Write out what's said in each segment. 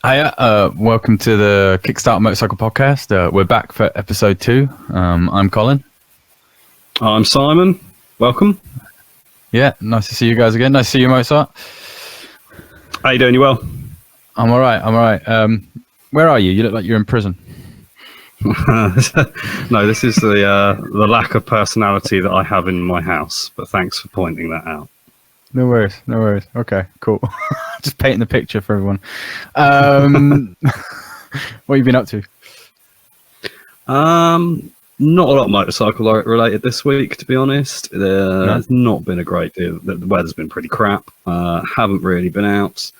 Hiya, welcome to the Kickstart Motorcycle podcast. We're back for episode 2. I'm Colin. I'm Simon. Welcome. Yeah, nice to see you guys again. Nice to see you, Mozart. How you doing? You well? I'm all right. Where are you? You look like you're in prison. No, this is the lack of personality that I have in my house. But thanks for pointing that out. No worries. Okay, cool. Just painting the picture for everyone. What have you been up to? Not a lot motorcycle related this week, to be honest. No? It's not been a great deal. The weather's been pretty crap. Haven't really been out.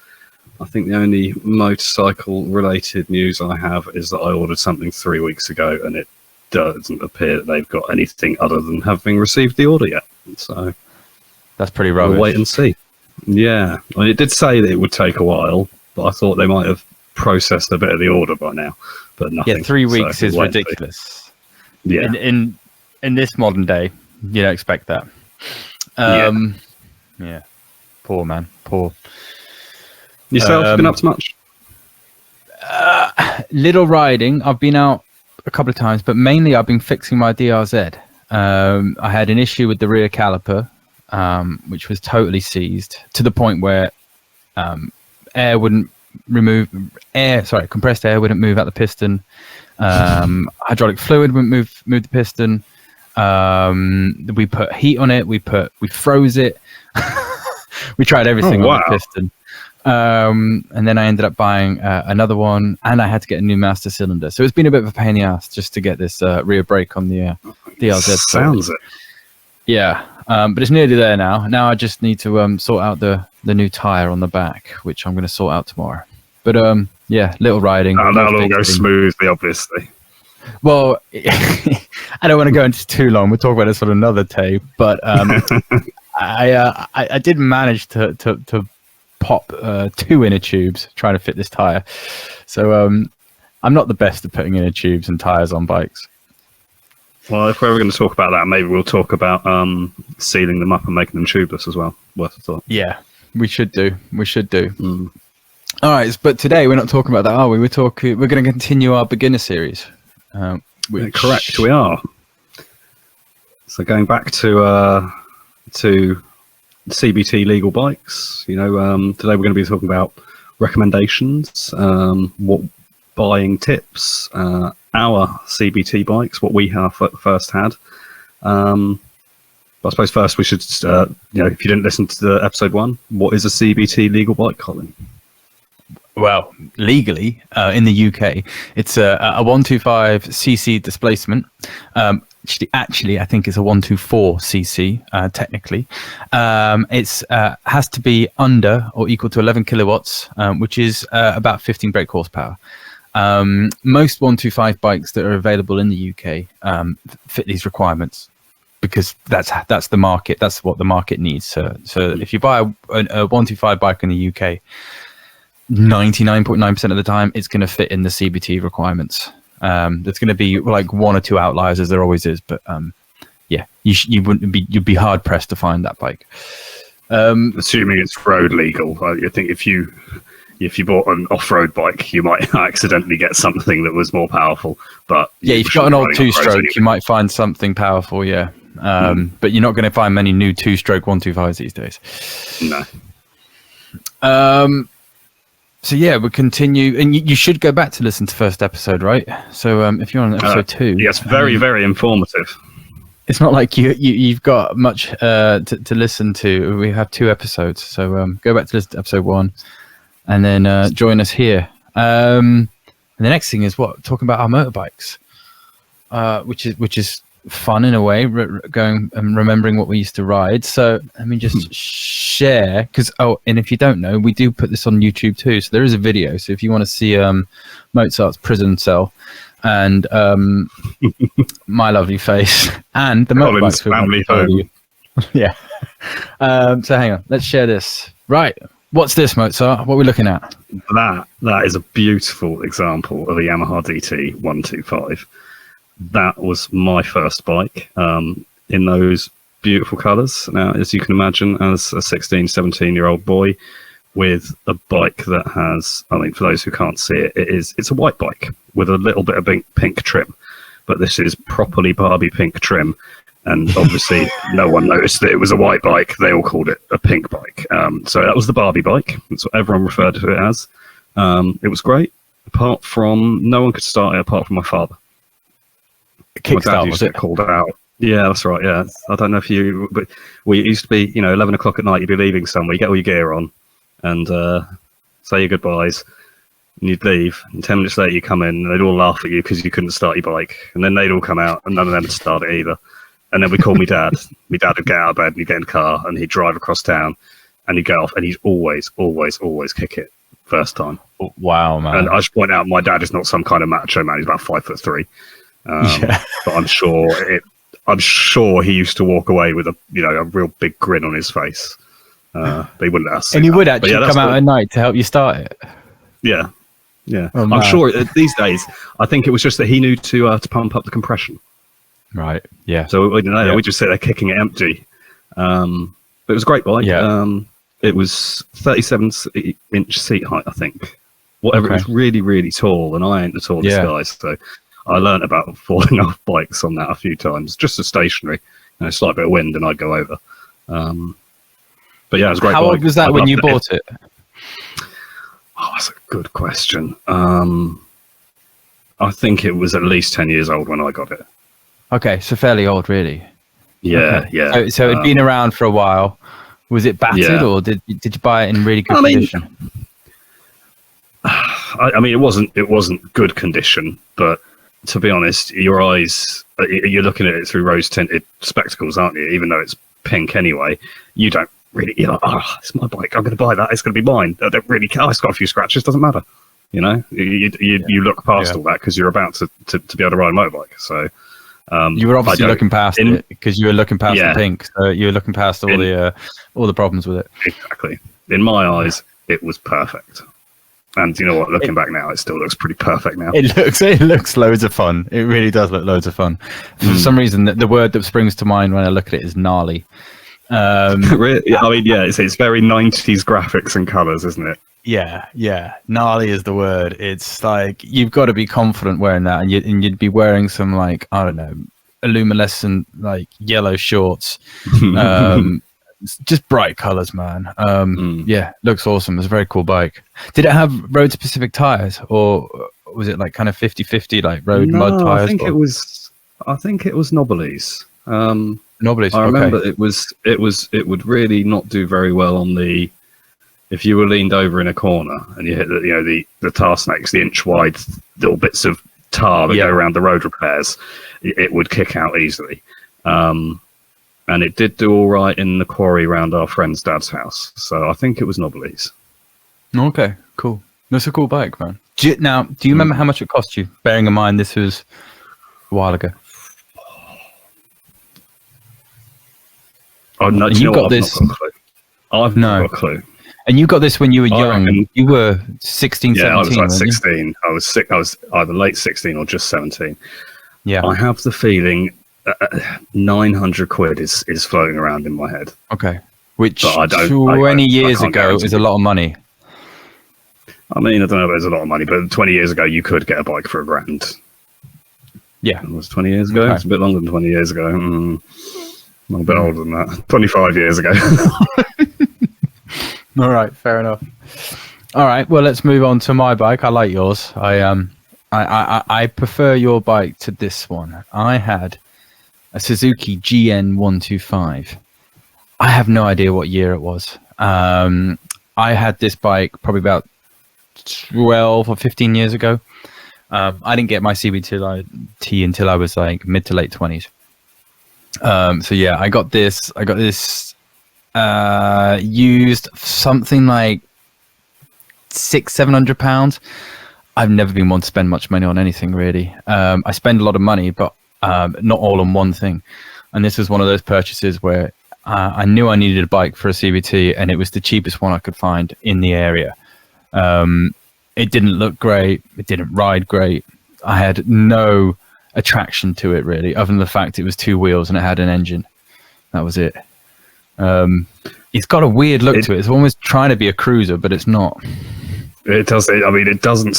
I think the only motorcycle related news I have is that I ordered something 3 weeks ago, and it doesn't appear that they've got anything other than having received the order yet. So That's pretty rubbish. we'll wait and see. Yeah, I mean, it did say that it would take a while, but I thought they might have processed a bit of the order by now, but nothing. Yeah, 3 weeks So is we'll wait and see. ridiculous. Yeah, In this modern day, you don't expect that. Yeah. Poor man. Poor. yourself been up to much? Little riding. I've been out a couple of times, but mainly I've been fixing my DRZ. I had an issue with the rear caliper, which was totally seized to the point where compressed air wouldn't move out the piston. Hydraulic fluid wouldn't move the piston. We put heat on it. We froze it. We tried everything on the piston. And then I ended up buying another one, and I had to get a new master cylinder. So it's been a bit of a pain in the ass just to get this rear brake on the DRZ. Sounds it. Yeah, but it's nearly there now. Now I just need to sort out the new tire on the back, which I'm going to sort out tomorrow. But yeah, little riding. That'll all go smoothly, obviously. Well, I don't want to go into too long. We'll talk about this on another tape. But I did manage to pop 2 inner tubes trying to fit this tire. So I'm not the best at putting inner tubes and tires on bikes. Well, if we're ever going to talk about that, maybe we'll talk about sealing them up and making them tubeless as well. Worth a thought. Yeah, we should do. All right, but today we're not talking about that, are we? We're going to continue our beginner series. Correct, we are. So going back to CBT legal bikes, today we're going to be talking about recommendations, what buying tips, our CBT bikes, what we have first had. But I suppose first we should, if you didn't listen to the episode 1, what is a CBT legal bike, Colin? Well, legally in the UK, it's a 125cc displacement. Actually, I think it's a 124cc technically. It's has to be under or equal to 11 kilowatts, which is about 15 brake horsepower. Most 125 bikes that are available in the UK fit these requirements because that's the market. That's what the market needs. So if you buy a 125 bike in the UK, 99.9% of the time it's going to fit in the CBT requirements. There's going to be like 1 or 2 outliers, as there always is, but yeah, you'd be hard pressed to find that bike. Assuming it's road legal, I think if you bought an off-road bike, you might accidentally get something that was more powerful. But yeah, if you've got an old 2-stroke, you might find something powerful. Yeah, but you're not going to find many new 2-stroke 125s these days. No. So yeah, we'll continue, and you should go back to listen to first episode, right? So if you're on episode 2, yes, very informative. It's not like you've got much to listen to. We have 2 episodes, so go back to listen to episode 1, and then join us here. And the next thing is talking about our motorbikes, which is fun in a way, going and remembering what we used to ride. So let me just share, because and if you don't know, we do put this on YouTube too, so there is a video. So if you want to see Mozart's prison cell and my lovely face and the motorbikes family home. Yeah. So hang on, let's share this. Right, what's this, Mozart? What are we looking at? That is a beautiful example of a Yamaha DT 125. That was my first bike in those beautiful colours. Now, as you can imagine, as a 16, 17-year-old boy with a bike that has, I mean, for those who can't see it, it's a white bike with a little bit of pink trim, but this is properly Barbie pink trim. And obviously, no one noticed that it was a white bike. They all called it a pink bike. So that was the Barbie bike. That's what everyone referred to it as. It was great. Apart from, no one could start it apart from my father. Kickstart, my dad used to get called out. Yeah, that's right. Yeah, I don't know if you, but we used to be, 11 o'clock at night. You'd be leaving somewhere. You get all your gear on, and say your goodbyes, and you'd leave. And 10 minutes later, you come in, and they'd all laugh at you because you couldn't start your bike. And then they'd all come out, and none of them would start it either. And then we called my dad. My dad would get out of bed and he'd get in the car and he'd drive across town, and he'd go off, and he'd always kick it first time. Wow, man! And I should point out, my dad is not some kind of macho man. He's about 5'3". But I'm sure he used to walk away with a real big grin on his face. But he wouldn't let us see and he that. would actually come out at night to help you start it. Yeah. Oh, I'm sure these days, I think it was just that he knew to pump up the compression. Right. Yeah. So we just sit there kicking it empty. But it was a great bike. Yeah. It was 37-inch seat height, I think. Whatever. Okay. It was really, really tall, and I ain't the tallest guy, so I learned about falling off bikes on that a few times, just a stationary, slight bit of wind, and I'd go over. But yeah, it was a great. How old was that when you bought it? Oh, that's a good question. I think it was at least 10 years old when I got it. Okay, so fairly old, really. Yeah, okay. yeah. So it'd been around for a while. Was it battered, or did you buy it in really good condition? I mean, it wasn't good condition, but to be honest, your eyes, you're looking at it through rose-tinted spectacles, aren't you? Even though it's pink anyway, you don't really, you're like, oh, it's my bike, I'm going to buy that, it's going to be mine. I don't really care, it's got a few scratches, doesn't matter. You look past all that because you're about to be able to ride a motorbike. So you were obviously looking past it because you were looking past the pink. So you were looking past all the problems with it. Exactly. In my eyes, it was perfect. And you know what? Looking back now, it still looks pretty perfect now. It looks loads of fun. It really does look loads of fun. For some reason, the word that springs to mind when I look at it is gnarly. Really? I mean, yeah, it's very 90s graphics and colors, isn't it? Yeah. Gnarly is the word. It's like you've got to be confident wearing that, and you'd be wearing some, like, I don't know, luminescent, like, yellow shorts. Just bright colors, man. Yeah, looks awesome. It's a very cool bike. Did it have road specific tires, or was it like kind of 50-50, like road mud tires? I think it was Nobblies. Nobblies. I remember it would really not do very well on the, if you were leaned over in a corner and you hit the tar snakes, the inch wide little bits of tar that go around the road repairs, it would kick out easily. And it did do all right in the quarry around our friend's dad's house. So I think it was Nobblies. Okay, cool. That's a cool bike, man. Do you remember how much it cost you? Bearing in mind this was a while ago. Oh, no, you got this. I've not got a clue. And you got this when you were young. You were 16, 17. Yeah, I was like 16. I was either late 16 or just 17. Yeah. I have the feeling 900 quid is floating around in my head. Okay. Which 20 years ago is a lot of money. I mean, I don't know if it's a lot of money, but 20 years ago, you could get a bike for £1,000. Yeah. It was 20 years ago? Okay. It's a bit longer than 20 years ago. I'm a bit older than that. 25 years ago. All right, fair enough. All right, well, let's move on to my bike. I like yours. I prefer your bike to this one. I had a Suzuki GN125. I have no idea what year it was. I had this bike probably about 12 or 15 years ago. I didn't get my CVT until I was like mid to late 20s. So yeah, I got this used something like £600-700. I've never been one to spend much money on anything really. I spend a lot of money, but not all on one thing. And this was one of those purchases where I knew I needed a bike for a CVT, and it was the cheapest one I could find in the area. It didn't look great. It didn't ride great. I had no attraction to it really, other than the fact it was two wheels and it had an engine. That was it. It's got a weird look to it. It's almost trying to be a cruiser, but it's not. It does. I mean, it doesn't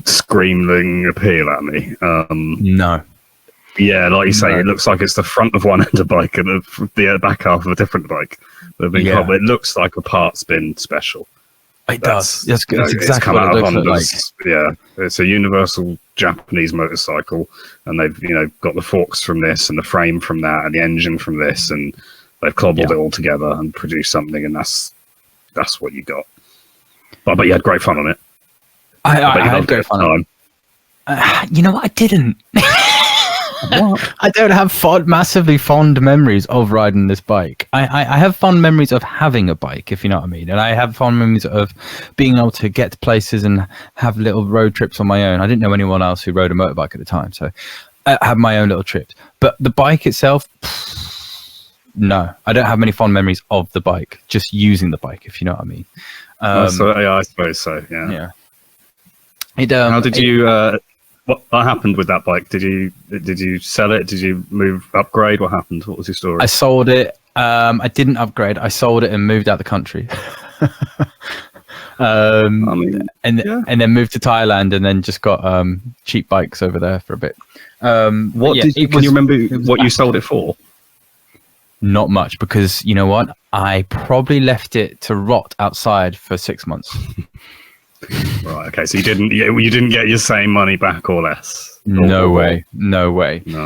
screaming appeal at me. No. Yeah, like you say, it looks like it's the front of one end of bike and the back half of a different bike. It looks like a parts bin special. It does. That's exactly what it looks like. Yeah, it's a universal Japanese motorcycle, and they've got the forks from this and the frame from that and the engine from this, and they've cobbled it all together and produced something, and that's what you got. But you had great fun on it. I had great fun on it. You know what? I didn't. What? I don't have massively fond memories of riding this bike. I have fond memories of having a bike, if you know what I mean. And I have fond memories of being able to get to places and have little road trips on my own. I didn't know anyone else who rode a motorbike at the time, so I had my own little trips. But the bike itself, no, I don't have many fond memories of the bike, just using the bike, if you know what I mean. I suppose so, yeah. How did you... What happened with that bike? Did you sell it? Did you upgrade? What happened? What was your story? I sold it. I didn't upgrade. I sold it and moved out the country. And then moved to Thailand, and then just got cheap bikes over there for a bit. Can you remember what you sold it for? Not much, because you know what? I probably left it to rot outside for 6 months. Right. Okay. So you didn't get your same money back or less. No way. No.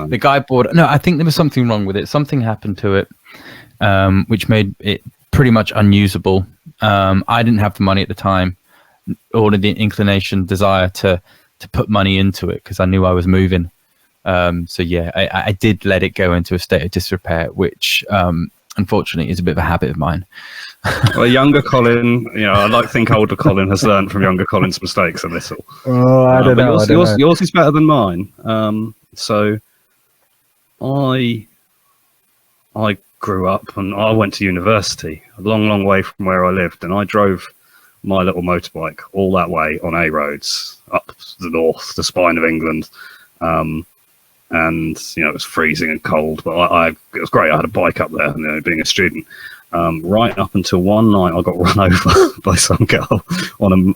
The guy bought. No, I think there was something wrong with it. Something happened to it, which made it pretty much unusable. I didn't have the money at the time, or the inclination, desire to put money into it, because I knew I was moving. So yeah, I did let it go into a state of disrepair, which unfortunately is a bit of a habit of mine. Well, younger Colin, I like to think older Colin has learned from younger Colin's mistakes a little. Oh, I don't know. Yours is better than mine. So I grew up and I went to university a long, long way from where I lived, and I drove my little motorbike all that way on A roads up the north, the spine of England. And it was freezing and cold, but it was great. I had a bike up there, being a student. Right up until one night, I got run over by some girl on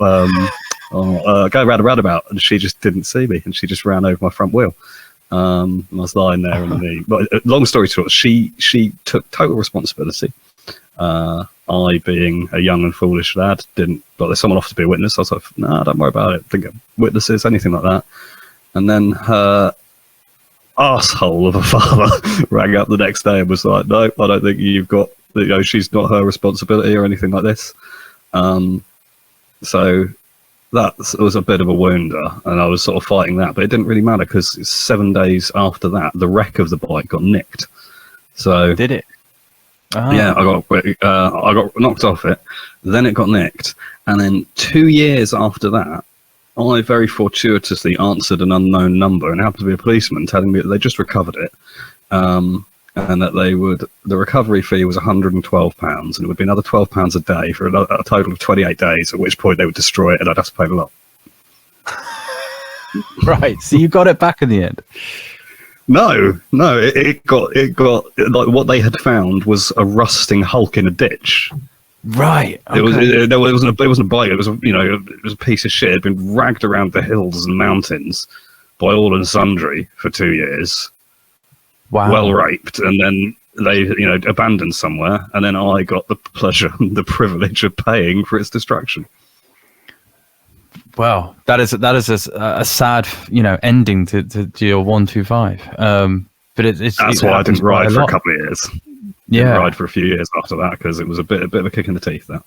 going around a roundabout, and she just didn't see me, and she just ran over my front wheel. I was lying there on the knee. But long story short, she took total responsibility. I, being a young and foolish lad, didn't. But there's someone offered to be a witness. I was like, "Nah, don't worry about it. Think of witnesses, anything like that." And then her asshole of a father rang up the next day and was like, "No, I don't think you've got. She's not her responsibility or anything like this." So that was a bit of a wounder, and I was sort of fighting that, but it didn't really matter, because 7 days after that, the wreck of the bike got nicked. So did it? Oh. Yeah, I got knocked off it. Then it got nicked, and then 2 years after that, I very fortuitously answered an unknown number, and it happened to be a policeman telling me that they just recovered it. And that the recovery fee was £112, and it would be another £12 a day for a total of 28 days, at which point they would destroy it and I'd have to pay the lot. Right, so you got it back in the end? No, it got like, what they had found was a rusting hulk in a ditch. Right. Okay. It wasn't a bike. It was a piece of shit. It had been dragged around the hills and mountains by all and sundry for 2 years. Wow. Well raped, and then they abandoned somewhere, and then I got the pleasure and the privilege of paying for its destruction. Well, that is a sad ending to your 125. But that's why I didn't ride for a couple of years. Yeah, didn't ride for a few years after that, because it was a bit of a kick in the teeth. That,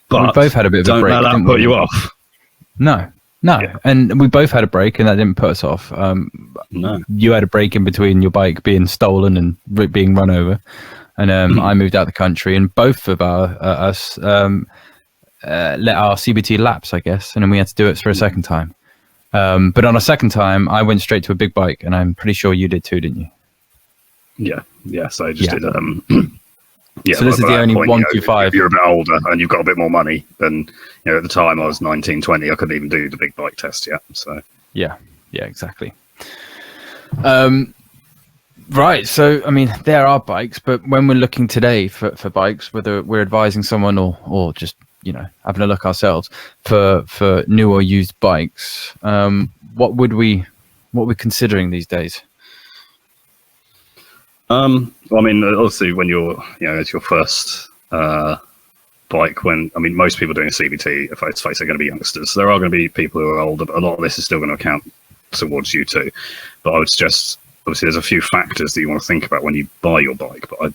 but we both had a bit of a break. Don't let that put you off. No, yeah. And we both had a break, and that didn't put us off. No, you had a break in between your bike being stolen and being run over, and I moved out the country, and both of us let our CBT lapse, I guess, and then we had to do it for a second time. But on a second time, I went straight to a big bike, and I'm pretty sure you did too, didn't you? Yeah. So I just did. Yeah. So this is the only 125. If you're a bit older and you've got a bit more money, then at the time I was 19, 20. I couldn't even do the big bike test yet. So yeah, exactly. Right. So, I mean, there are bikes, but when we're looking today for bikes, whether we're advising someone or just, having a look ourselves for new or used bikes, what we're considering these days? Well, I mean, obviously, when it's your first bike, most people doing a CVT, if let's face it, are going to be youngsters. There are going to be people who are older, but a lot of this is still going to account towards you too. But I would suggest, obviously, there's a few factors that you want to think about when you buy your bike, but I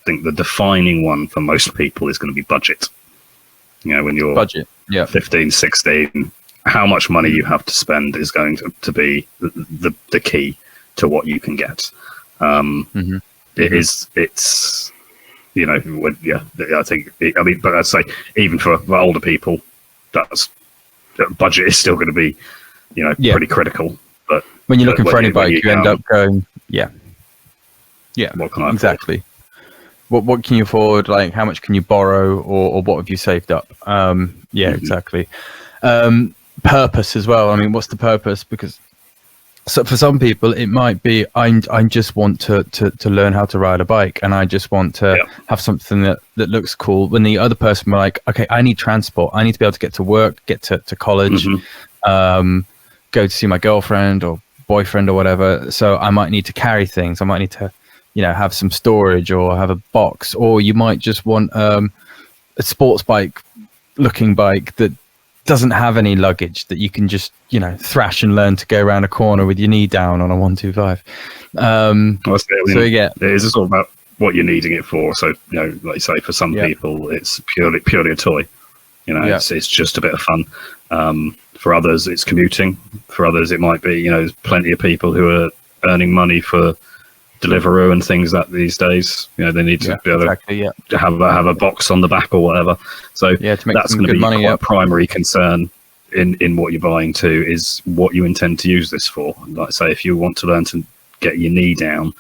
think the defining one for most people is going to be budget. When you're Budget, 15, 16, how much money you have to spend is going to be the key to what you can get. It's I think, but I'd say even for older people, that's budget is still going to be, pretty critical. But when you're looking for any bike, you end up going, what can I exactly afford? What can you afford? Like, how much can you borrow, or what have you saved up? Exactly. Purpose as well. I mean, what's the purpose? Because for some people, it might be I just want to learn how to ride a bike, and I just want to have something that looks cool. When the other person were like, okay, I need transport. I need to be able to get to work, get to college, go to see my girlfriend or boyfriend or whatever. So I might need to carry things. I might need to, have some storage or have a box, or you might just want a sports bike looking bike that doesn't have any luggage, that you can just thrash and learn to go around a corner with your knee down on a 125. It is all about what you're needing it for. So like you say, for some people it's purely a toy. It's just a bit of fun. For others it's commuting. For others it might be there's plenty of people who are earning money for Deliveroo and things that these days they need to be able to have a box on the back or whatever. So that's going to be quite a primary concern in what you're buying too, is what you intend to use this for. Like I say, if you want to learn to get your knee down,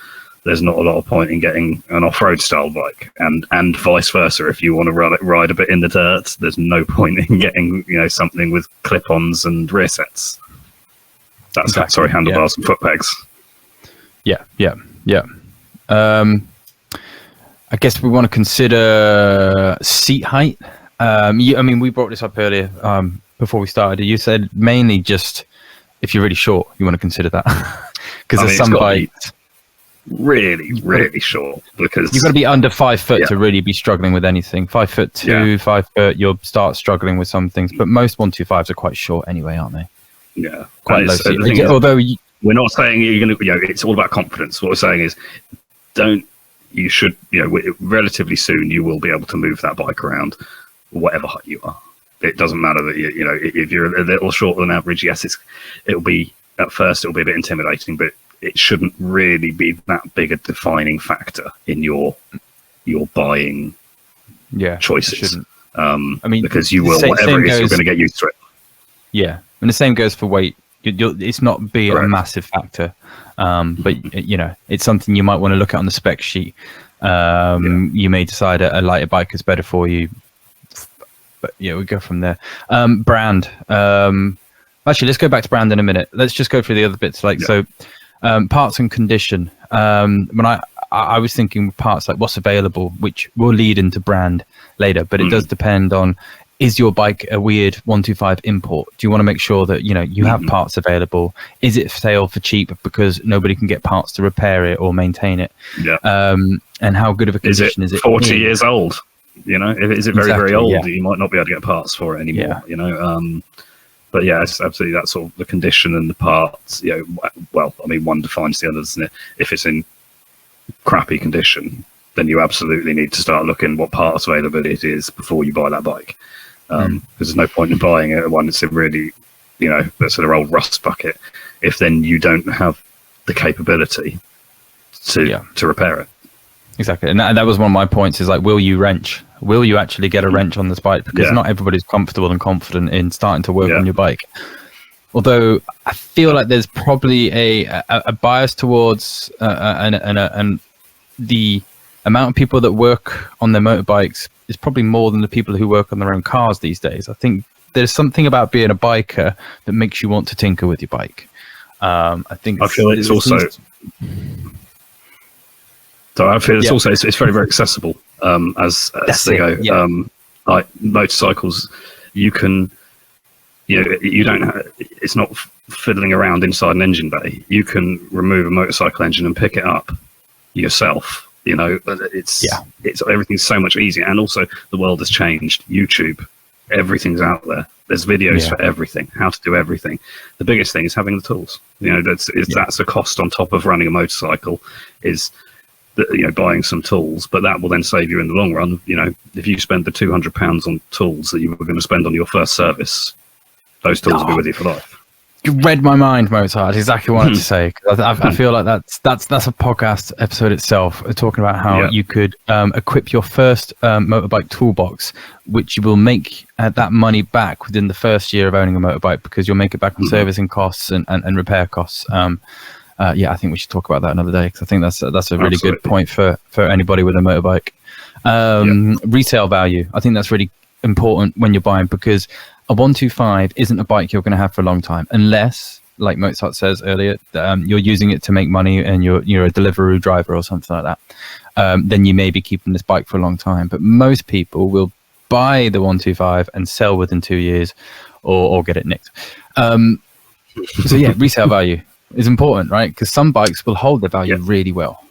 there's not a lot of point in getting an off-road style bike, and vice versa. If you want to ride a bit in the dirt, there's no point in getting something with clip-ons and rear sets. Handlebars and foot pegs. I guess we want to consider seat height. We brought this up earlier before we started. You said mainly just if you're really short, you want to consider that, because there's some bikes really short, because you've got to be under 5 foot to really be struggling with anything. 5'2", 5 foot, you'll start struggling with some things. But most 125s are quite short anyway, aren't they? Yeah, quite low seat. Although we're not saying you're going to, it's all about confidence. What we're saying is, relatively soon you will be able to move that bike around whatever height you are. It doesn't matter that if you're a little shorter than average, it'll be at first it'll be a bit intimidating, but it shouldn't really be that big a defining factor in your buying choices. Because you will, whatever it is, you're going to get used to it. Yeah, and the same goes for weight. It's not a massive factor, but it's something you might want to look at on the spec sheet. You may decide a lighter bike is better for you, but we go from there. Brand. Actually, let's go back to brand in a minute. Let's just go through the other bits. Parts and condition. When I was thinking parts like what's available, which will lead into brand later, but it does depend on, is your bike a weird 125 import? Do you want to make sure that you have parts available? Is it for sale for cheap because nobody can get parts to repair it or maintain it? And how good of a condition is it? 40 years old? Is it very old? You might not be able to get parts for it anymore. But it's absolutely that sort of the condition and the parts. One defines the other, doesn't it? If it's in crappy condition, then you absolutely need to start looking what parts availability is before you buy that bike. Because there's no point in buying one that's in really, that's an old rust bucket, if then you don't have the capability to repair it. Exactly. And that was one of my points, is will you wrench? Will you actually get a wrench on this bike? Because not everybody's comfortable and confident in starting to work on your bike. Although I feel like there's probably a bias towards and the amount of people that work on their motorbikes is probably more than the people who work on their own cars these days. I think there's something about being a biker that makes you want to tinker with your bike. I feel it's also... So I feel it's very, very accessible as they go. Yeah. Like motorcycles, you can, you don't it's not fiddling around inside an engine bay. You can remove a motorcycle engine and pick it up yourself. It's everything's so much easier. And also the world has changed. YouTube, everything's out there. There's videos for everything, how to do everything. The biggest thing is having the tools. That's a cost on top of running a motorcycle, is buying some tools, but that will then save you in the long run. If you spend the £200 on tools that you were going to spend on your first service, those tools will be with you for life. You read my mind, Mozart. That's exactly what I wanted to say. I feel like that's a podcast episode itself, talking about how you could equip your first motorbike toolbox, which you will make that money back within the first year of owning a motorbike, because you'll make it back on servicing costs and repair costs. I think we should talk about that another day, because I think that's a really good point for anybody with a motorbike. Resale value, I think that's really important when you're buying, because a 125 isn't a bike you're going to have for a long time, unless, like Mozart says earlier, you're using it to make money and you're a Deliveroo driver or something like that. Then you may be keeping this bike for a long time. But most people will buy the 125 and sell within 2 years, or get it nicked. Resale value is important, right? Because some bikes will hold their value really well.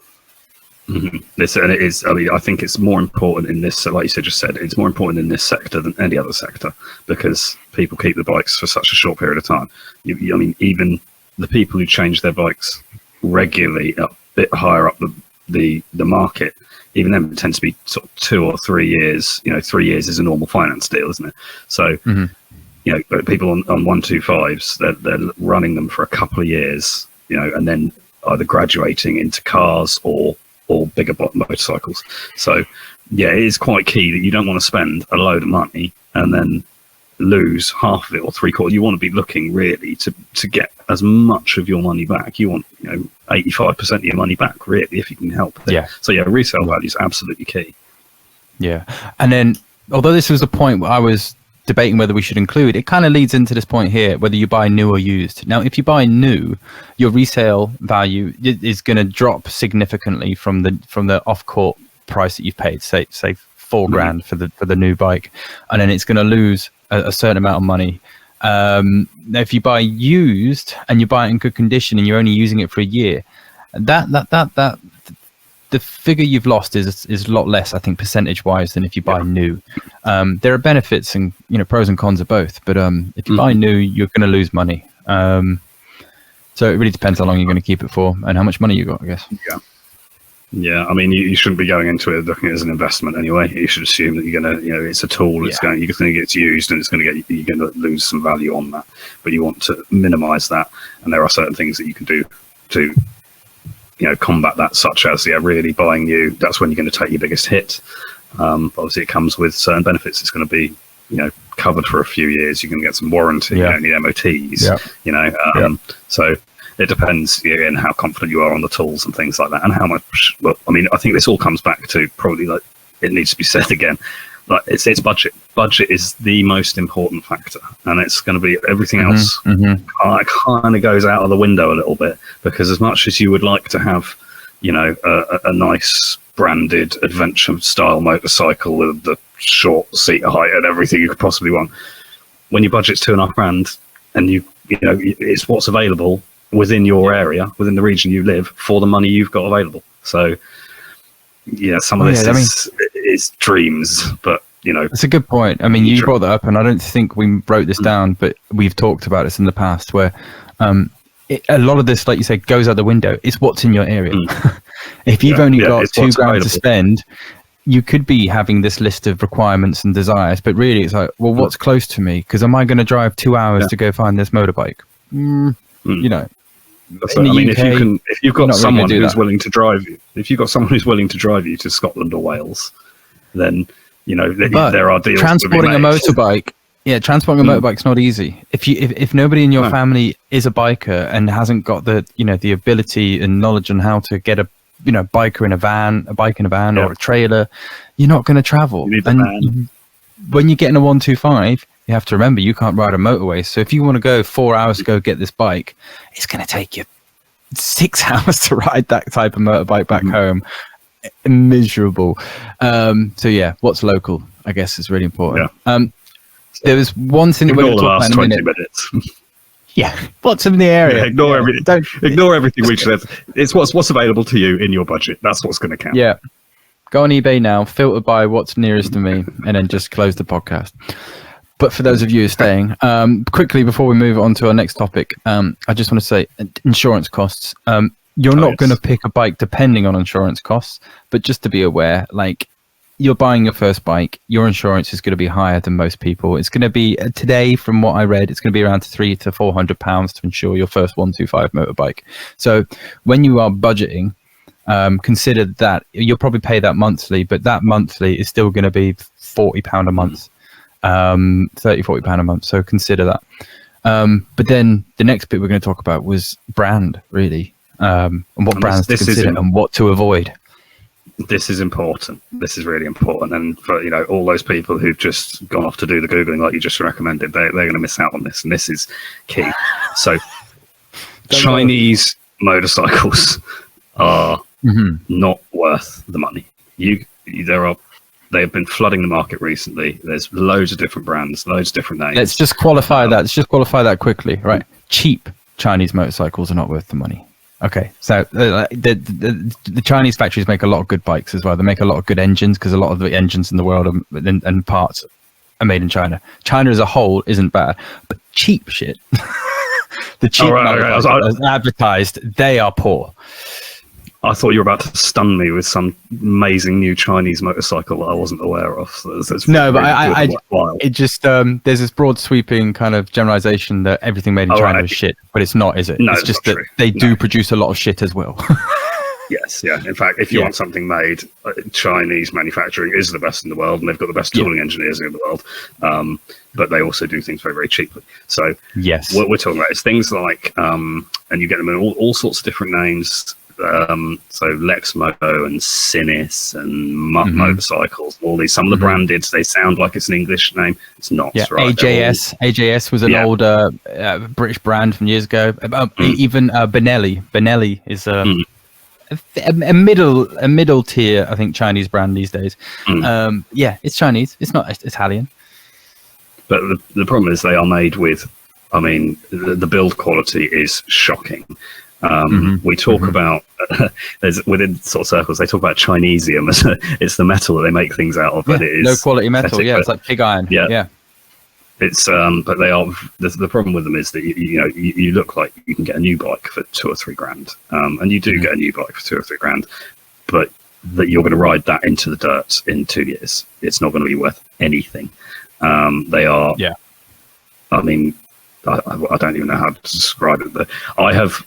And it is. I mean, I think it's more important in this. Like you just said, it's more important in this sector than any other sector, because people keep the bikes for such a short period of time. I mean, even the people who change their bikes regularly, a bit higher up the market, even them tend to be sort of 2 or 3 years. 3 years is a normal finance deal, isn't it? So, but people on 125s, they're running them for a couple of years, and then either graduating into cars or bigger motorcycles. So it is quite key that you don't want to spend a load of money and then lose half of it or 3/4. You want to be looking really to get as much of your money back. You want 85% of your money back, really, if you can help it. So resale value is absolutely key. And then, although this was the point where I was debating whether we should include, it kind of leads into this point here, whether you buy new or used. Now, if you buy new, your resale value is going to drop significantly from the off-court price that you've paid, say $4,000 for the new bike, and then it's going to lose a certain amount of money. Now, if you buy used and you buy it in good condition and you're only using it for a year, that the figure you've lost is a lot less, I think, percentage wise, than if you buy new. There are benefits and pros and cons of both, but if you buy new, you're going to lose money. So it really depends how long you're going to keep it for and how much money you got, I guess. I mean, you shouldn't be going into it looking at it as an investment anyway. You should assume that you're going to, it's a tool. You're going to get used, and you're going to lose some value on that. But you want to minimise that, and there are certain things that you can do to combat that, such as really buying new. That's when you're going to take your biggest hit. Obviously, it comes with certain benefits. It's going to be covered for a few years. You can get some warranty. You don't need MOTs. So it depends again how confident you are on the tools and things like that, and how much. Well, I mean, I think this all comes back to probably, like, it needs to be said again, like it's budget. Budget is the most important factor, and it's going to be everything else kind of goes out of the window a little bit, because as much as you would like to have a nice branded adventure style motorcycle with the short seat height and everything you could possibly want, when your budget's £2,500 and it's what's available within your area, within the region you live, for the money you've got available. So some of this is dreams, but it's a good point. I mean, you brought that up, and I don't think we wrote this down, but we've talked about this in the past, where a lot of this, like you said, goes out the window. It's what's in your area. If you've only got £2,000 to spend, you could be having this list of requirements and desires, but really it's like, well, what's close to me? Because am I going to drive 2 hours to go find this motorbike? So, I mean, if you've got someone who's willing to drive you, to Scotland or Wales, then there are deals. Transporting a motorbike, transporting a motorbike's not easy. If nobody in your family is a biker and hasn't got the ability and knowledge on how to get a bike in a van or a trailer, you're not going to travel. You need the van. When you get in a 125, you have to remember you can't ride a motorway. So if you want to go 4 hours to go get this bike, it's going to take you 6 hours to ride that type of motorbike back home. miserable. So yeah, what's local, I guess, is really important. There was one thing that we're going to talk about in a minute. Minutes. Yeah, what's in the area? Yeah, ignore everything. Ignore everything we said. It's what's available to you in your budget. That's what's going to count. Yeah. Go on eBay now, filter by what's nearest to me, and then just close the podcast. But for those of you who are staying, quickly before we move on to our next topic, I just want to say insurance costs. You're not going to pick a bike depending on insurance costs, but just to be aware, like, you're buying your first bike, your insurance is going to be higher than most people. It's going to be today, from what I read, it's going to be around £300 to £400 to insure your first 125 motorbike. So when you are budgeting, consider that you'll probably pay that monthly, but that monthly is still going to be £40 a month, £30-40 a month. So consider that. But then the next bit we're going to talk about was brand, really, and what brands to consider and what to avoid. This is important. This is really important. And for, all those people who've just gone off to do the Googling like you just recommended, they're going to miss out on this. And this is key. So Chinese motorcycles are not worth the money. They have been flooding the market recently. There's loads of different brands, loads of different names. Let's just qualify that. Let's just qualify that quickly. Right. Cheap Chinese motorcycles are not worth the money. Okay, so the Chinese factories make a lot of good bikes as well. They make a lot of good engines because a lot of the engines in the world and parts are made in China. China as a whole isn't bad, but cheap shit. The cheap motorcycles advertised, they are poor. I thought you were about to stun me with some amazing new Chinese motorcycle that I wasn't aware of. No, but it just there's this broad sweeping kind of generalization that everything made in China is shit, but it's not, is it? No, it's just that they do produce a lot of shit as well. Yes, yeah. In fact, if you want something made, Chinese manufacturing is the best in the world, and they've got the best tooling engineers in the world. But they also do things very, very cheaply. So yes, what we're talking about is things like, and you get them in all sorts of different names. So Lexmo and Sinis and motorcycles, all these. Some of the branded, they sound like it's an English name. It's not. Yeah, right? AJS was an old British brand from years ago. Even Benelli. Benelli is a middle tier, I think, Chinese brand these days. It's Chinese. It's not Italian. But the problem is they are made with. I mean, the build quality is shocking. We talk about within sort of circles, they talk about Chinesium as it's the metal that they make things out of, but it is low quality metal. It's like pig iron. Yeah. It's but they are the problem with them is that you look like you can get a new bike for $2 or $3 grand, and you do get a new bike for $2 or $3 grand, but that you're going to ride that into the dirt in 2 years. It's not going to be worth anything. They are. Yeah. I mean. I don't even know how to describe it, but I have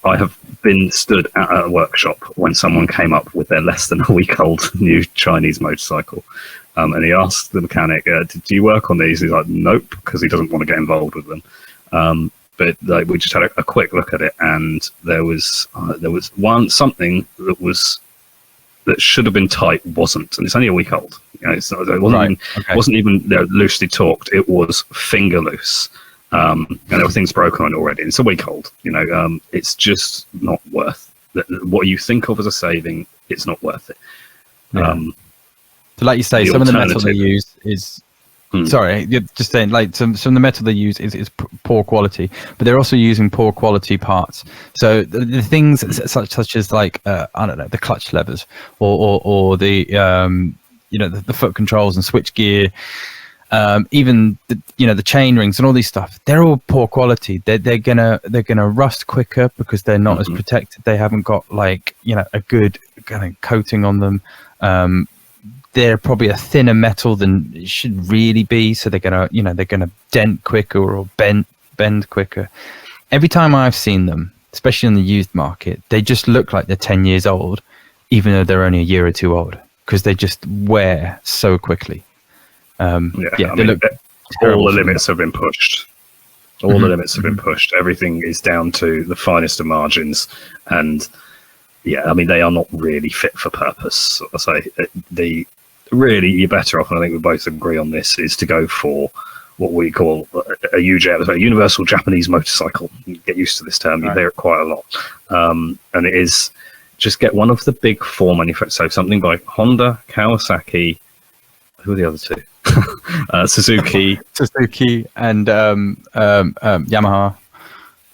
been stood at a workshop when someone came up with their less than a week old new Chinese motorcycle, and he asked the mechanic, "Do you work on these?" He's like, "Nope," because he doesn't want to get involved with them. But we just had a quick look at it, and there was something that should have been tight wasn't, and it's only a week old. It wasn't even loosely torqued. It was finger loose. And there were things broken on it already. It's a week old. It's just not worth what you think of as a saving. It's not worth it. So, like you say, some of the metal they use is. Sorry, you're just saying, like some of the metal they use is poor quality, but they're also using poor quality parts. So the things such as like I don't know, the clutch levers or the the foot controls and switch gear. Even the chain rings and all these stuff, they're all poor quality. They're gonna rust quicker because they're not as protected. They haven't got a good kind of coating on them. They're probably a thinner metal than it should really be, so they're gonna dent quicker or bend quicker. Every time I've seen them, especially in the used market, they just look like they're 10 years old, even though they're only a year or two old, because they just wear so quickly. All the limits have been pushed. All the limits have been pushed. Everything is down to the finest of margins, and they are not really fit for purpose. I say you're better off, and I think we both agree on this, is to go for what we call a UJ, a Universal Japanese Motorcycle. You get used to this term; you hear it quite a lot, and it is. just get one of the big four manufacturers. So something by Honda, Kawasaki. Who are the other two? Suzuki. Suzuki and Yamaha. Yamaha.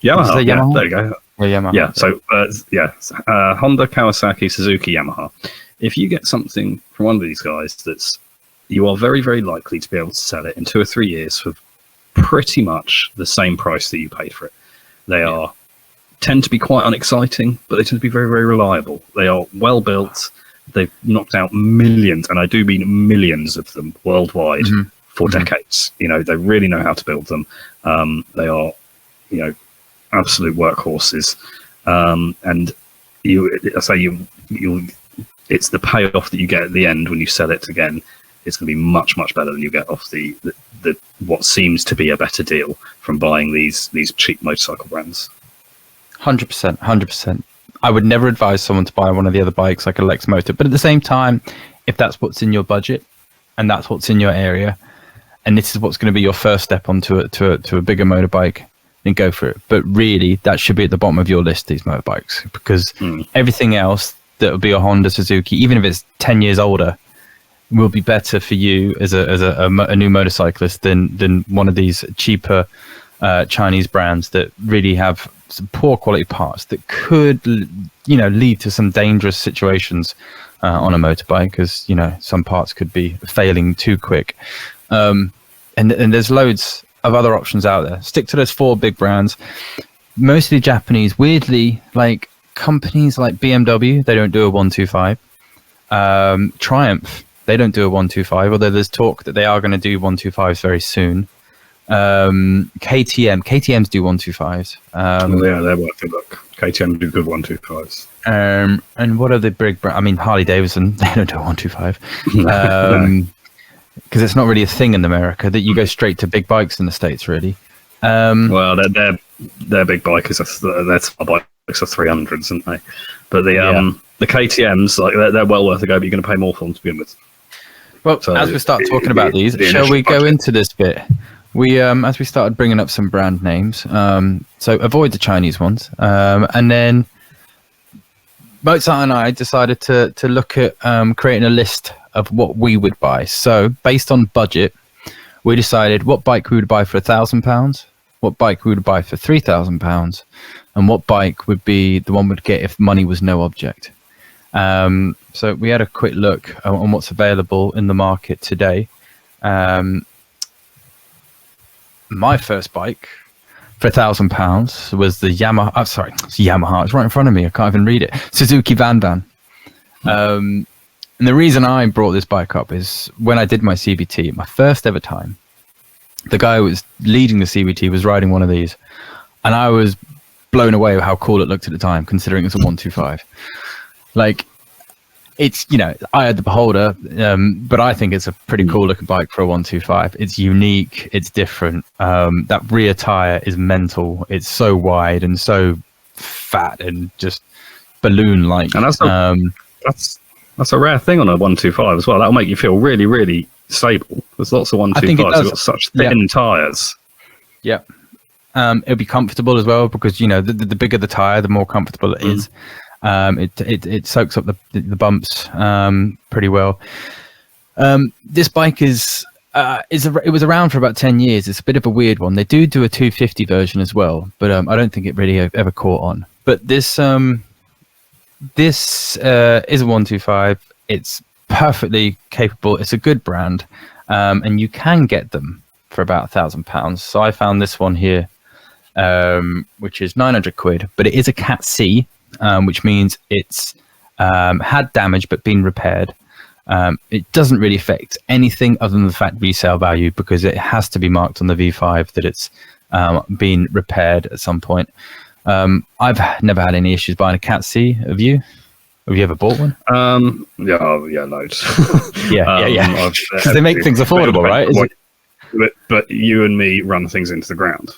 Yeah, Yamaha? there you go. Yeah, Yamaha. Yeah. So Honda, Kawasaki, Suzuki, Yamaha. If you get something from one of these guys you are very, very likely to be able to sell it in 2 or 3 years for pretty much the same price that you paid for it. They tend to be quite unexciting, but they tend to be very, very reliable. They are well built. They've knocked out millions, and I do mean millions of them worldwide for decades. You know, they really know how to build them. They are, absolute workhorses. And it's the payoff that you get at the end when you sell it again. It's going to be much, much better than you get off the what seems to be a better deal from buying these cheap motorcycle brands. 100%. I would never advise someone to buy one of the other bikes like a Lex Motor, but at the same time, if that's what's in your budget and that's what's in your area, and this is what's going to be your first step onto a bigger motorbike, then go for it. But really, that should be at the bottom of your list, these motorbikes, because everything else that will be a Honda, Suzuki, even if it's 10 years older, will be better for you as a new motorcyclist than one of these cheaper Chinese brands that really have some poor quality parts that could lead to some dangerous situations on a motorbike, because some parts could be failing too quick, and there's loads of other options out there. Stick to those 4 big brands, mostly Japanese. Weirdly, like companies like BMW, they don't do a 125. Triumph, they don't do a 125, although there's talk that they are going to do 125s very soon. KTMs do 125s. They're worth a look. KTM do good 125s. And what are the big brands? I mean, Harley Davidson, they don't do a 125. Because it's not really a thing in America that you go straight to big bikes in the States, really. Well, they're big bikers. They're bikes are 300s, aren't they? But the KTMs, like they're well worth a go, but you're going to pay more for them to begin with. Well, so as we start talking about these, shall we go into this bit? As we started bringing up some brand names, so avoid the Chinese ones, and then Mozart and I decided to look at creating a list of what we would buy. So based on budget, we decided what bike we would buy for £1,000, what bike we would buy for £3,000, and what bike would be the one we'd get if money was no object. So we had a quick look on what's available in the market today. My first bike for £1,000 was the Yamaha. Oh, sorry, it's Yamaha. It's right in front of me. I can't even read it. Suzuki Van. And the reason I brought this bike up is when I did my CBT, my first ever time, the guy who was leading the CBT was riding one of these, and I was blown away with how cool it looked at the time, considering it's a 125. Like, it's, I had the Beholder, but I think it's a pretty cool looking bike for a 125. It's unique, it's different. That rear tire is mental. It's so wide and so fat and just balloon-like. And that's a rare thing on a 125 as well. That'll make you feel really, really stable. There's lots of 125s who've got such thin tires. Yeah. It'll be comfortable as well, because the bigger the tire, the more comfortable it is. It soaks up the bumps pretty well. This bike it was around for about 10 years. It's a bit of a weird one. They do a 250 version as well, but I don't think it really ever caught on. But this is a 125. It's perfectly capable. It's a good brand, and you can get them for about £1,000. So I found this one here, which is £900, but it is a Cat C, which means it's had damage but been repaired. It doesn't really affect anything other than the fact resale value, because it has to be marked on the V5 that it's been repaired at some point. I've never had any issues buying a Cat C. Have you? Have you ever bought one? Yeah, loads. yeah. Because they make things affordable, right? But you and me run things into the ground,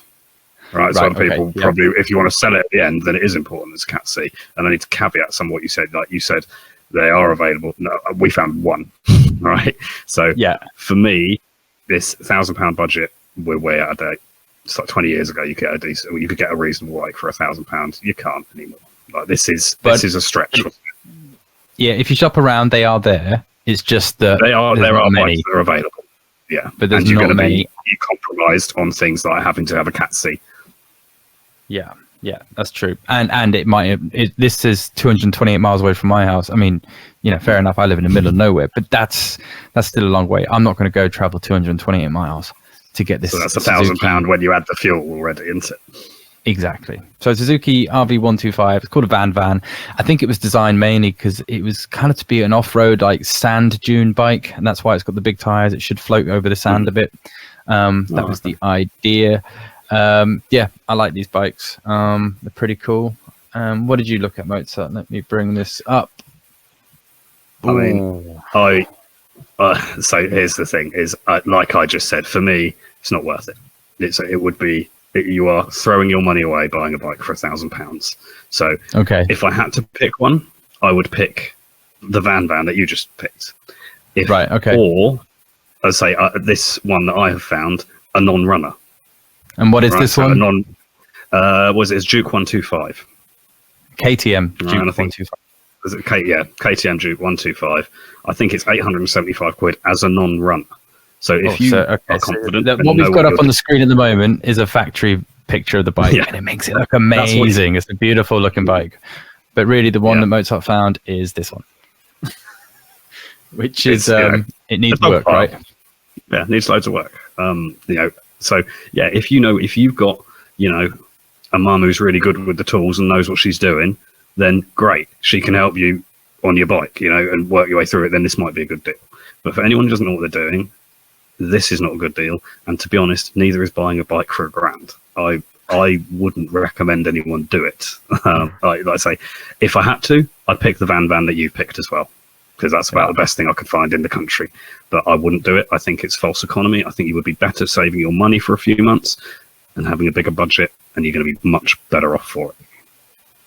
right? So people probably, if you want to sell it at the end, then it is important as Cat C. And I need to caveat some of what you said. Like you said, they are available. No, we found one, right? So for me, this £1,000 budget, we're way out of date. It's like 20 years ago, you could get a reasonable bike for £1,000. You can't anymore. Like this is a stretch. Yeah, if you shop around, they are there. It's just that there are many bikes that are available. Yeah, but there's and you're not going to many. be compromised on things like having to have a cat seat. Yeah, that's true. And this is 228 miles away from my house. I mean, fair enough. I live in the middle of nowhere, but that's still a long way. I'm not going to go travel 228 miles to get this. So that's £1,000 when you add the fuel already, isn't it? Exactly. So Suzuki RV125, it's called a van. I think it was designed mainly because it was kind of to be an off-road, like sand dune bike, and that's why it's got the big tires. It should float over the sand a bit. That was the idea. Yeah, I like these bikes. They're pretty cool. What did you look at, Mozart? Let me bring this up. I mean, so here's the thing: is like I just said, for me, it's not worth it. It would be. You are throwing your money away buying a bike for £1,000. So if I had to pick one, I would pick the van that you just picked. Right. Okay. Or I'd say this one that I have found, a non-runner. And what is this one? Was it Duke 125? KTM Duke 125. Is it KTM Duke 125? I think it's £875 as a non-runner. So if you are confident, what we've got up on the screen at the moment is a factory picture of the bike, and it makes it look amazing. It's a beautiful looking bike, but really the one that Mozart found is this one, which is it needs work, right? Yeah, it needs loads of work. So yeah, if you've got a mum who's really good with the tools and knows what she's doing, then great, she can help you on your bike, and work your way through it. Then this might be a good deal. But for anyone who doesn't know what they're doing, this is not a good deal, and to be honest, neither is buying a bike for £1,000. I wouldn't recommend anyone do it. Like I say, if I had to, I'd pick the van that you picked as well, because that's about the best thing I could find in the country. But I wouldn't do it. I think it's false economy. I think you would be better saving your money for a few months and having a bigger budget, and you're going to be much better off for it.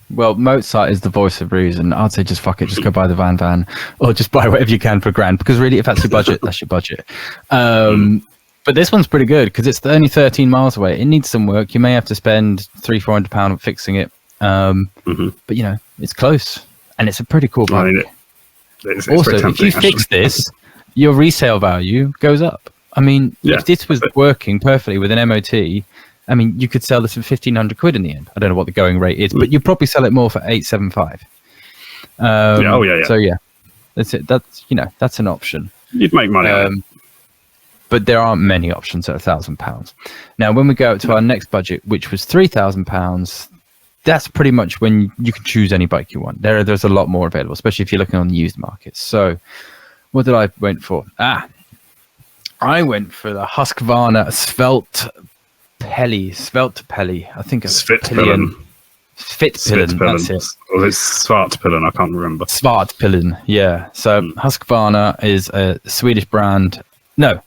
Well, Mozart is the voice of reason. I'd say just fuck it, just go buy the van, or just buy whatever you can for £1,000. Because really, if that's your budget, that's your budget. But this one's pretty good because it's only 13 miles away. It needs some work. You may have to spend £300-400 fixing it. But it's close, and it's a pretty cool bike. It's also, if you fix this, your resale value goes up. I mean, if this was working perfectly with an MOT. I mean, you could sell this for £1,500 in the end. I don't know what the going rate is, but you'd probably sell it more for £875. So yeah, that's it. That's an option. You'd make money on it. But there aren't many options at £1,000. Now, when we go up to our next budget, which was £3,000, that's pretty much when you can choose any bike you want. There's a lot more available, especially if you're looking on the used market. So, what did I went for? I went for the Husqvarna Svelte Pelly. I think it's Svitpillen. That's it. Or it's Svartpillen, I can't remember. Svartpillen, yeah. So Husqvarna is a Swedish brand. No,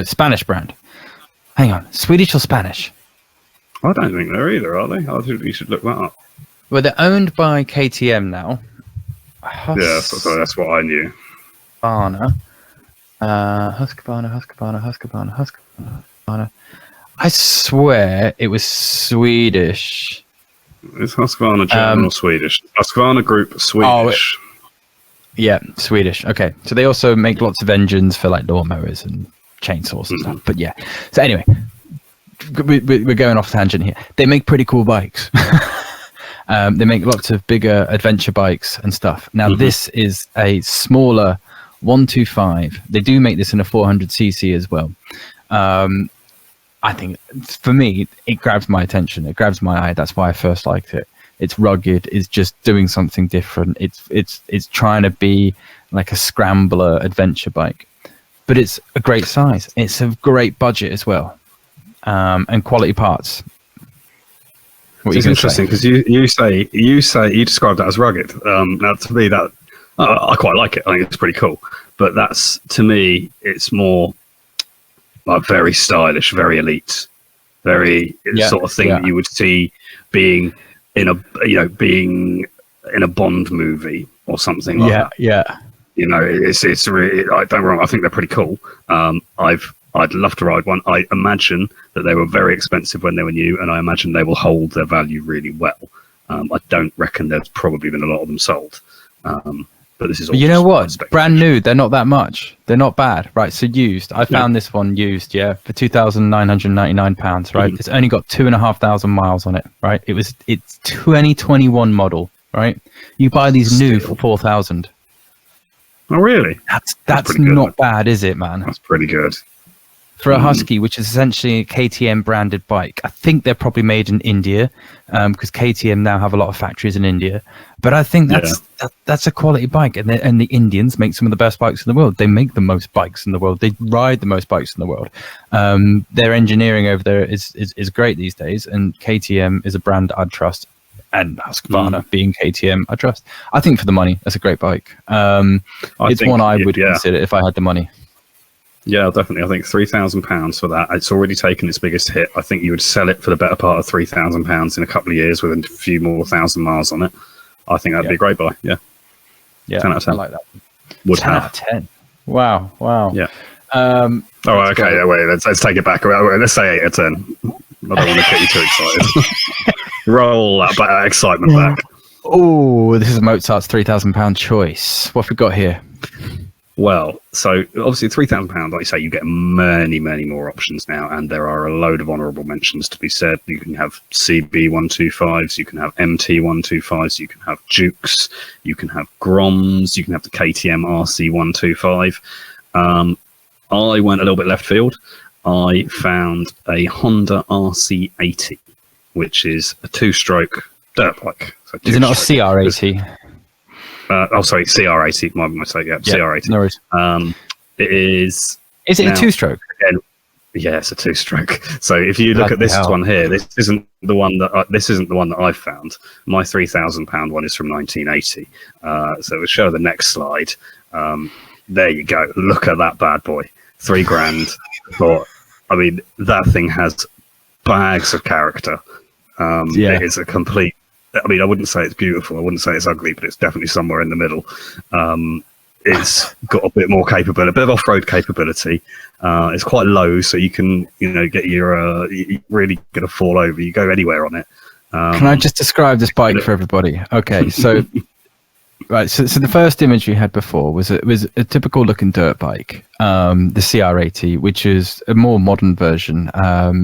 Spanish brand. Hang on, Swedish or Spanish? I don't think they're either, are they? I think you should look that up. Well, they're owned by KTM now. Yeah, so that's what I knew. Husqvarna. I swear it was Swedish. Is Husqvarna German or Swedish? Husqvarna Group, Swedish. Yeah, Swedish. Okay. So they also make lots of engines for like lawnmowers and chainsaws and stuff. But yeah. So anyway, we're going off tangent here. They make pretty cool bikes. They make lots of bigger adventure bikes and stuff. Now, this is a smaller 125. They do make this in a 400cc as well. I think for me, it grabs my attention. It grabs my eye. That's why I first liked it. It's rugged. It's just doing something different. It's trying to be like a scrambler adventure bike, but it's a great size. It's a great budget as well, and quality parts. It's interesting because you described that as rugged. Now to me, that I quite like it. I think it's pretty cool. But that's, to me, it's more like very stylish, very elite, very sort of thing that you would see being in a Bond movie or something like that. Yeah. It's really, don't get me wrong, I think they're pretty cool. I'd love to ride one. I imagine that they were very expensive when they were new, and I imagine they will hold their value really well. I don't reckon there's probably been a lot of them sold. But this is all you know what? Brand new, they're not that much. They're not bad, right? So used. I found this one used, for £2,999, right? It's only got 2,500 miles on it, right? It's 2021 model, right? You buy these new for 4,000. Oh, really? That's not bad, is it, man? That's pretty good. For a Husky, which is essentially a KTM branded bike. I think they're probably made in India, because KTM now have a lot of factories in India. But I think that's a quality bike, and the Indians make some of the best bikes in the world. They make the most bikes in the world. They ride the most bikes in the world. Their engineering over there is great these days, and KTM is a brand I'd trust. And Husqvarna being KTM, I trust. I think for the money, that's a great bike. It's one I would consider if I had the money. Yeah, definitely. I think £3,000 for that. It's already taken its biggest hit. I think you would sell it for the better part of £3,000 in a couple of years with a few more thousand miles on it. I think that'd be a great buy. Yeah. 10 out of 10. I like that. Would 10 out of 10. Wow. Yeah. Okay. Yeah, wait. Let's take it back. Let's say 8 out of 10. I don't want to get you too excited. Roll that excitement back. Oh, this is Mozart's £3,000 choice. What have we got here? Well, so obviously £3,000, like you say, you get many, many more options now, and there are a load of honourable mentions to be said. You can have CB125s, you can have MT125s, you can have Dukes, you can have Groms, you can have the KTM RC125. I went a little bit left field. I found a Honda RC80, which is a two-stroke dirt bike. So is it not a CR80? Sorry, CR80. My mistake. Yeah, CR80. No worries. It is. Is it a two-stroke? Again, yeah, it's a two-stroke. So if you look at this one here, this isn't the one that I found. My £3,000 one is from 1980. So we'll show the next slide. There you go. Look at that bad boy. £3,000. I mean, that thing has bags of character. It is a complete. I mean, I wouldn't say it's beautiful. I wouldn't say it's ugly, but it's definitely somewhere in the middle. It's got a bit more capability, a bit of off-road capability. It's quite low, so you can, get your you really get a fall over. You go anywhere on it. Can I just describe this bike for everybody? Okay, so right, so the first image we had before was a typical looking dirt bike, the CR80, which is a more modern version.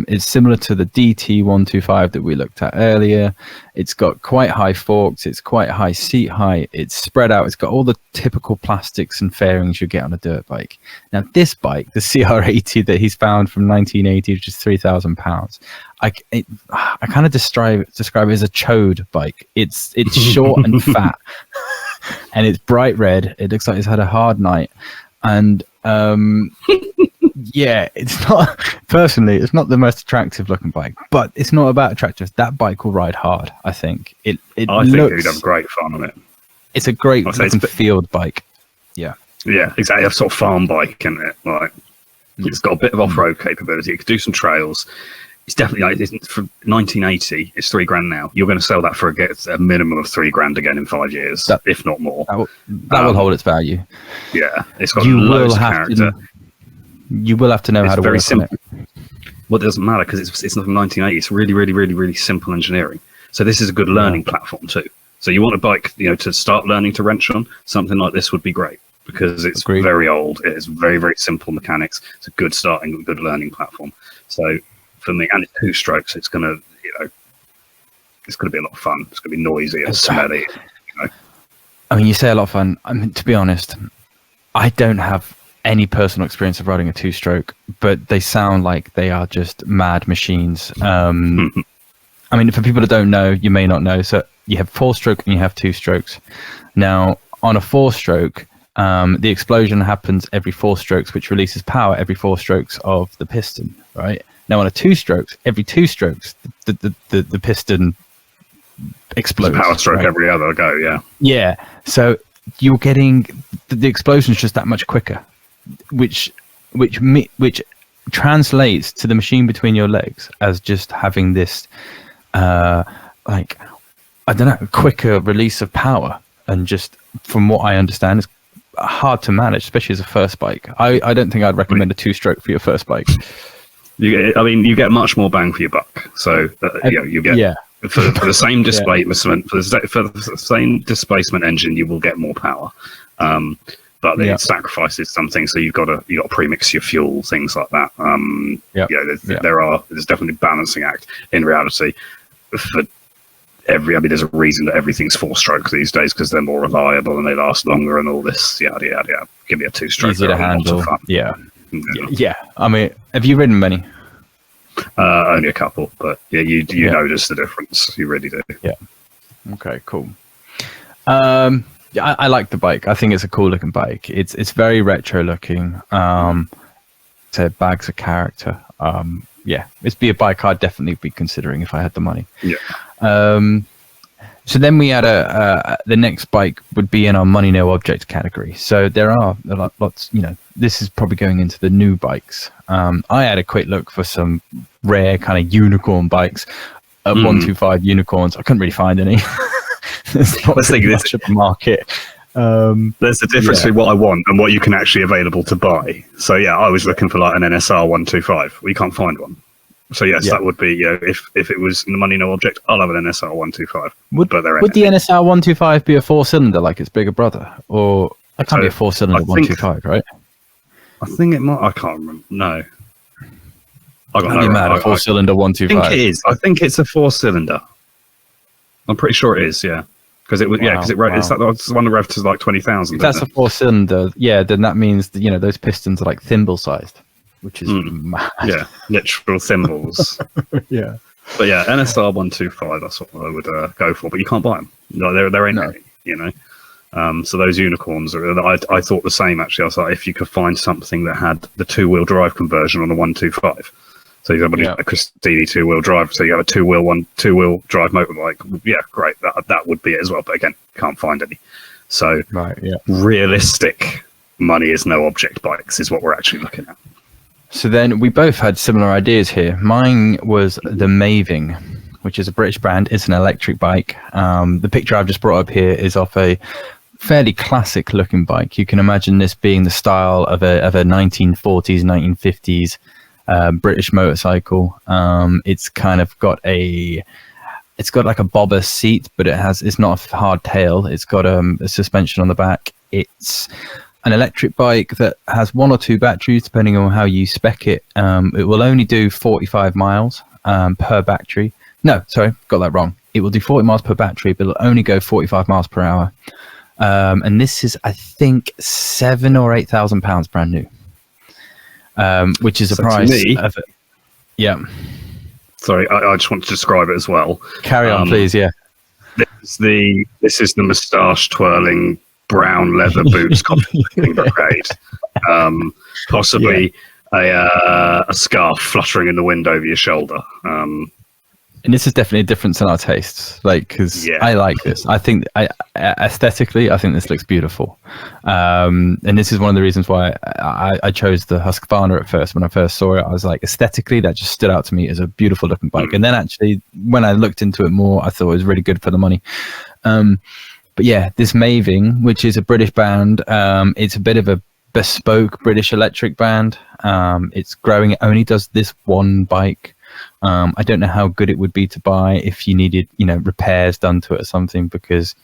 It's similar to the DT125 that we looked at earlier. It's got quite high forks, it's quite high seat height, it's spread out, it's got all the typical plastics and fairings you get on a dirt bike. Now this bike, the CR80 that he's found from 1980, which is £3,000, I kind of describe it as a chode bike. It's short and fat, and it's bright red. It looks like it's had a hard night, and it's not, personally, it's not the most attractive looking bike, but it's not about attractive. That bike will ride hard. I think I think you'd have great fun on it. It's a great looking field bike. Yeah, exactly. A sort of farm bike, isn't it? Like, it's got a bit of off-road capability. It could do some trails. It's definitely, for 1980, it's £3,000 now. You're going to sell that for a minimum of £3,000 again in 5 years, if not more. That will hold its value. Yeah, it's got loads of character. You will have to know how to work on it. Well, it doesn't matter because it's from 1980. It's really, really, really, really simple engineering. So this is a good learning platform too. So you want a bike, to start learning to wrench on, something like this would be great because it's very old. It is very, very simple mechanics. It's a good starting, good learning platform. So for me, and it's two strokes, it's gonna, it's gonna be a lot of fun. It's gonna be noisy and smelly. I mean, you say a lot of fun. I mean, to be honest, I don't have any personal experience of riding a two-stroke, but they sound like they are just mad machines. I mean, for people that don't know, you may not know. So you have four-stroke and you have two strokes. Now, on a four-stroke, the explosion happens every 4 strokes, which releases power every 4 strokes of the piston, right? Now, on a two-strokes, every 2 strokes, the piston explodes. Power stroke every other go, yeah. Yeah, so you're getting the explosion's just that much quicker, which translates to the machine between your legs as just having this, quicker release of power, and just from what I understand, it's hard to manage, especially as a first bike. I don't think I'd recommend a two-stroke for your first bike. You get much more bang for your buck. So you get for the same displacement for the same displacement engine, you will get more power. But it sacrifices something, so you've got to premix your fuel, things like that. There's definitely a balancing act in reality. There's a reason that everything's 4-stroke these days, because they're more reliable and they last longer and all this yada yada. Give me a 2-stroke. Easy to handle. Yeah. I mean, have you ridden many? Only a couple, but you notice the difference. You really do. Yeah. Okay. Cool. I like the bike. I think it's a cool looking bike. It's very retro looking. So bags of character. It'd be a bike I'd definitely be considering if I had the money. Yeah. So then we had the next bike would be in our money no object category. So there are lots. This is probably going into the new bikes. I had a quick look for some rare kind of unicorn bikes. 125 unicorns. I couldn't really find any. There's not really much of a market. There's a difference between what I want and what you can actually available to buy. So I was looking for like an NSR 125. We can't find one. So that would be if it was in the money no object, I'll have an NSR 125. Would the NSR 125 be a 4-cylinder like its bigger brother, or it can't be a 4-cylinder 125, right? I think it might. I can't remember. No. I got no. Mad, a 4-cylinder 125. I think it is. I think it's a 4-cylinder. I'm pretty sure it is. Yeah. Because it was, because it's the one that revved to like 20,000. If that's a 4-cylinder, then that means that, those pistons are like thimble sized, which is mad. Yeah, literal thimbles. Yeah. But NSR 125, that's what I would go for. But you can't buy them. No, there ain't any. So those unicorns I thought the same actually. I was like, if you could find something that had the 2-wheel drive conversion on the 125. So you have a Christini 2-wheel drive. So you have a 2-wheel drive motorbike. Yeah, great. That would be it as well. But again, can't find any. So realistic money is no object bikes is what we're actually looking at. So then we both had similar ideas here. Mine was the Maving, which is a British brand. It's an electric bike. The picture I've just brought up here is of a fairly classic looking bike. You can imagine this being the style of a 1940s, 1950s British motorcycle. It's kind of got like a bobber seat, but it's not a hard tail. It's got a suspension on the back. It's an electric bike that has 1 or 2 batteries depending on how you spec it. It will only do 45 miles per battery. No, sorry, got that wrong. It will do 40 miles per battery, but it'll only go 45 miles per hour. And this is, I think, £7,000 or £8,000 brand new. Which is a price of it. Yeah. Sorry, I just want to describe it as well. Carry on, please. Yeah. This is the moustache twirling brown leather boots brigade. Possibly a scarf fluttering in the wind over your shoulder. And this is definitely a difference in our tastes, because I like this. I think aesthetically, I think this looks beautiful. And this is one of the reasons why I chose the Husqvarna at first. When I first saw it, I was like, aesthetically, that just stood out to me as a beautiful looking bike. And then actually, when I looked into it more, I thought it was really good for the money. But this Maving, which is a British band, it's a bit of a bespoke British electric band. It's growing. It only does this one bike. I don't know how good it would be to buy if you needed, repairs done to it or something, because,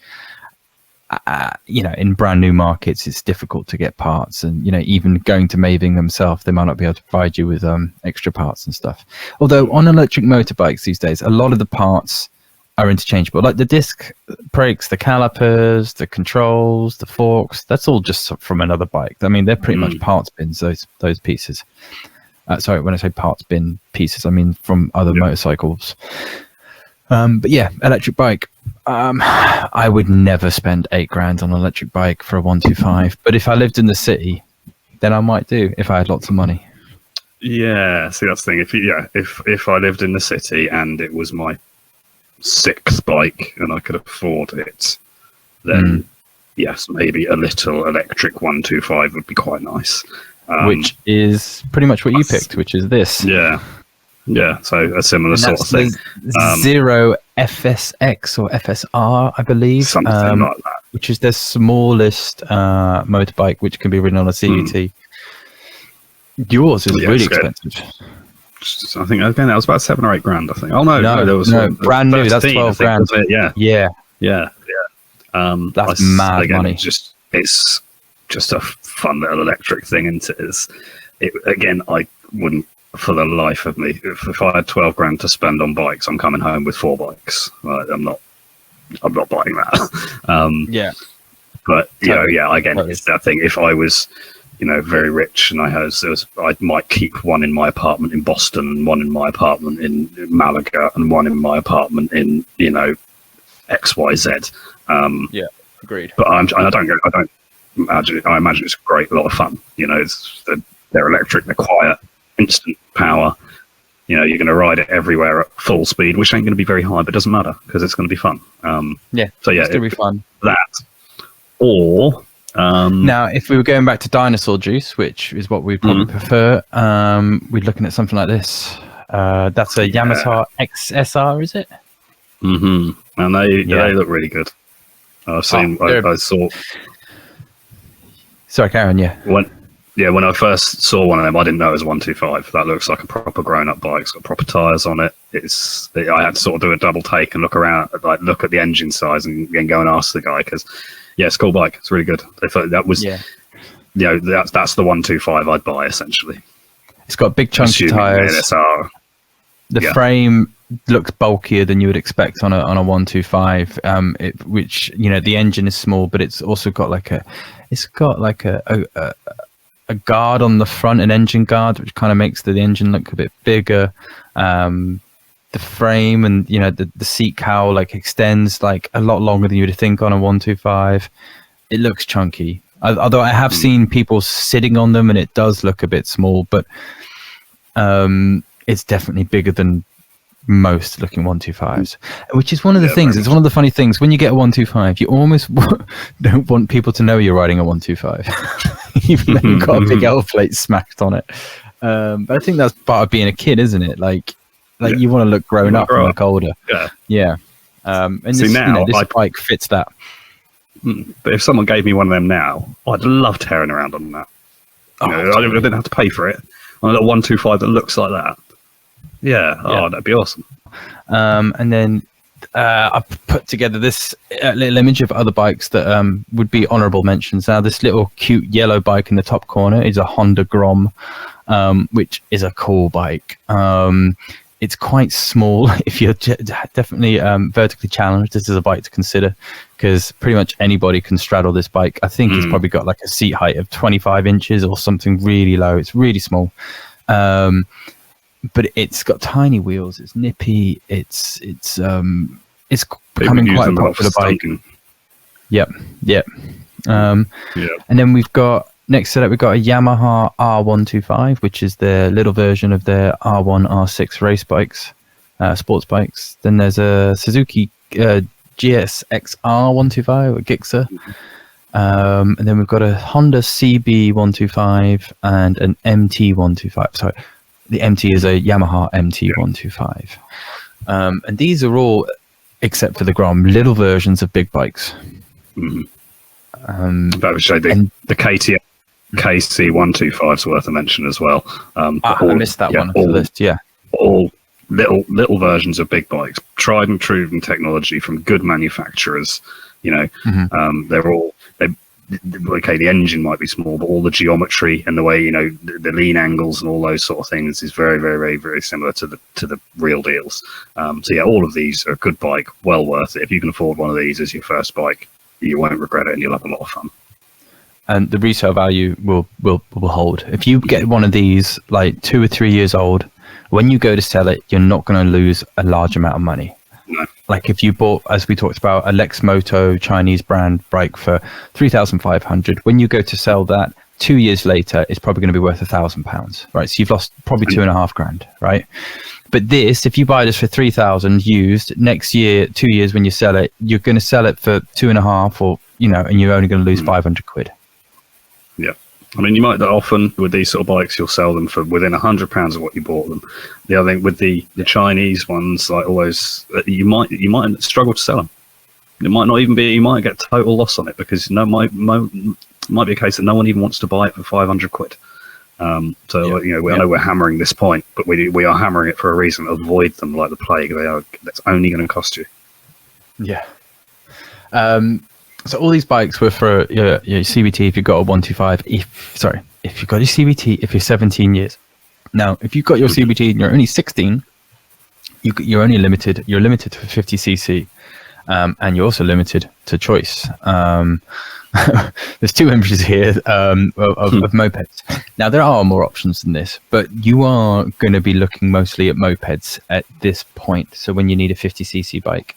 in brand new markets, it's difficult to get parts. And, even going to Maving themselves, they might not be able to provide you with extra parts and stuff. Although on electric motorbikes these days, a lot of the parts are interchangeable, like the disc brakes, the calipers, the controls, the forks. That's all just from another bike. I mean, they're pretty much parts bins, those pieces. Sorry, when I say parts bin pieces, I mean from other motorcycles. But electric bike. I would never spend $8,000 on an electric bike for a 125. But if I lived in the city, then I might do if I had lots of money. Yeah, see, that's the thing. If I lived in the city and it was my 6th bike and I could afford it, then yes, maybe a little electric 125 would be quite nice. Which is pretty much what you picked, which is this. Yeah. So a similar sort of thing. Zero FSX or FSR, I believe. Something like that. Which is the smallest motorbike which can be ridden on a CVT. Yours is really expensive. I think again that was about 7 or 8 grand. I think. Oh no, there was brand new. That's 12 grand. Yeah. That's mad money. It's just a fun little electric thing, and again, I wouldn't for the life of me. If I had 12 grand to spend on bikes, I'm coming home with 4 bikes. I'm not buying that. But again, it's that thing. If I was, very rich and I might keep one in my apartment in Boston, and one in my apartment in Malaga, and one in my apartment in XYZ. Agreed. But I imagine it's a great lot of fun. They're electric, they're quiet, instant power. You're going to ride it everywhere at full speed, which ain't going to be very high, but it doesn't matter because it's going to be fun. It's going to be fun. That or now, if we were going back to dinosaur juice, which is what we'd probably prefer, we're looking at something like this. That's a Yamaha XSR, is it? And they look really good. I've seen. I saw. Sorry, Karen. When I first saw one of them, I didn't know it was 125. That looks like a proper grown-up bike. It's got proper tyres on it. I had to sort of do a double take and look around, look at the engine size, and then go and ask the guy because, it's a cool bike. It's really good. I thought that was, that's the 125 I'd buy essentially. It's got big chunky tyres. NSR. The frame looks bulkier than you would expect on a 125. Which the engine is small, but it's also got a guard on the front, an engine guard, which kind of makes the engine look a bit bigger. The frame and the seat cowl extends a lot longer than you would think on a 125. It looks chunky. Although I have seen people sitting on them, and it does look a bit small, but it's definitely bigger than most looking 125s, which is one of the things. It's one of the funny things when you get a 125, you almost don't want people to know you're riding a 125, even though you've got a big L plate smacked on it. But I think that's part of being a kid, isn't it? You want to look grown up and look older. And this bike fits that. But if someone gave me one of them now, I'd love tearing around on that. I didn't have to pay for it on a little 125 that looks like that. That'd be awesome. And then I put together this little image of other bikes that would be honorable mentions. Now, this little cute yellow bike in the top corner is a Honda Grom, which is a cool bike. It's quite small. If you're definitely vertically challenged, this is a bike to consider because pretty much anybody can straddle this bike. I think it's probably got a seat height of 25 inches or something really low. It's really small. But it's got tiny wheels. It's nippy. It's becoming quite a popular bike. Yep. And then we've got next to that we've got a Yamaha R125, which is their little version of their R1, R6 race bikes, sports bikes. Then there's a Suzuki GSX-R125 or Gixxer. And then we've got a Honda CB125 and an MT125. Sorry. The MT is a Yamaha MT125. And these are all, except for the Grom, little versions of big bikes. That would show the KTM KC125 is worth a mention as well. I missed that one on the list, All little versions of big bikes, tried and true in technology from good manufacturers. They're all... the engine might be small, but all the geometry and the way the lean angles and all those sort of things is very, very, very, very similar to the real deals. All of these are a good bike, well worth it. If you can afford one of these as your first bike, you won't regret it, and you'll have a lot of fun. And the resale value will hold. If you get one of these 2 or 3 years old, when you go to sell it, you're not going to lose a large amount of money. No. If you bought, as we talked about, a Lex Moto Chinese brand bike for 3,500, when you go to sell that 2 years later, it's probably going to be worth £1,000, right? So you've lost probably $2,500, right? But this, if you buy this for 3,000 used, next year, 2 years when you sell it, you're going to sell it for 2.5, or and you're only going to lose £500. Yeah. I mean, you might often with these sort of bikes, you'll sell them for within £100 of what you bought them. The other thing with the Chinese ones, always, you might struggle to sell them. It might not even be. You might get total loss on it because might be a case that no one even wants to buy it for £500. So I know we're hammering this point, but we are hammering it for a reason. Avoid them like the plague. That's only going to cost you. Yeah. So all these bikes were for your CVT if you've got a 125. If you've got your CVT if you're 17 years. Now, if you've got your CVT and you're only 16, you're only limited. You're limited to 50cc, and you're also limited to choice. There's two images here of mopeds. Now, there are more options than this, but you are going to be looking mostly at mopeds at this point. So when you need a 50cc bike,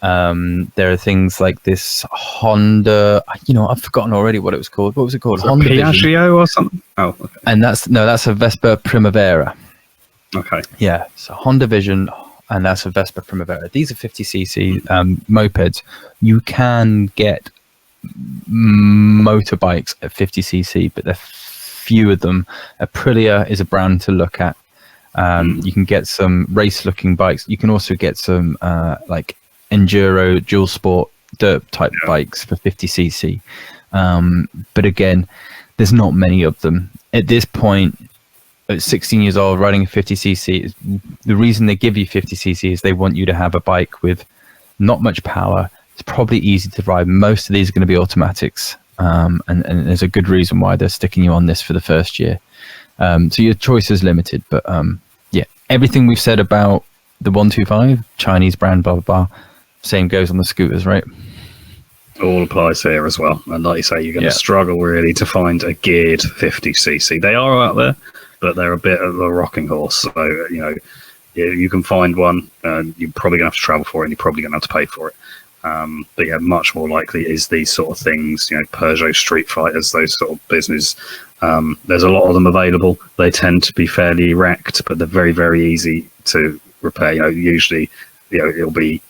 there are things like this Honda. I've forgotten already what it was called. What was it called? Honda Piaggio or something? Oh, okay. And that's a Vespa Primavera. Okay. Yeah, so Honda Vision, and that's a Vespa Primavera. These are 50cc mopeds. You can get motorbikes at 50cc, but there are few of them. Aprilia is a brand to look at. You can get some race-looking bikes. You can also get some like enduro, dual sport, dirt type bikes for 50cc. But again, there's not many of them at this point. At 16 years old, riding a 50cc, the reason they give you 50cc is they want you to have a bike with not much power. It's probably easy to ride. Most of these are going to be automatics, and there's a good reason why they're sticking you on this for the first year. So your choice is limited, but everything we've said about the 125 Chinese brand, blah blah blah, same goes on the scooters, right? All applies here as well. And like you say, you're going to struggle really to find a geared 50cc. They are out there, but they're a bit of a rocking horse. So you can find one, you're probably going to have to travel for it, and you're probably going to have to pay for it. But much more likely is these sort of things, Peugeot Street Fighters, those sort of business. There's a lot of them available. They tend to be fairly wrecked, but they're very, very easy to repair. Usually, it'll be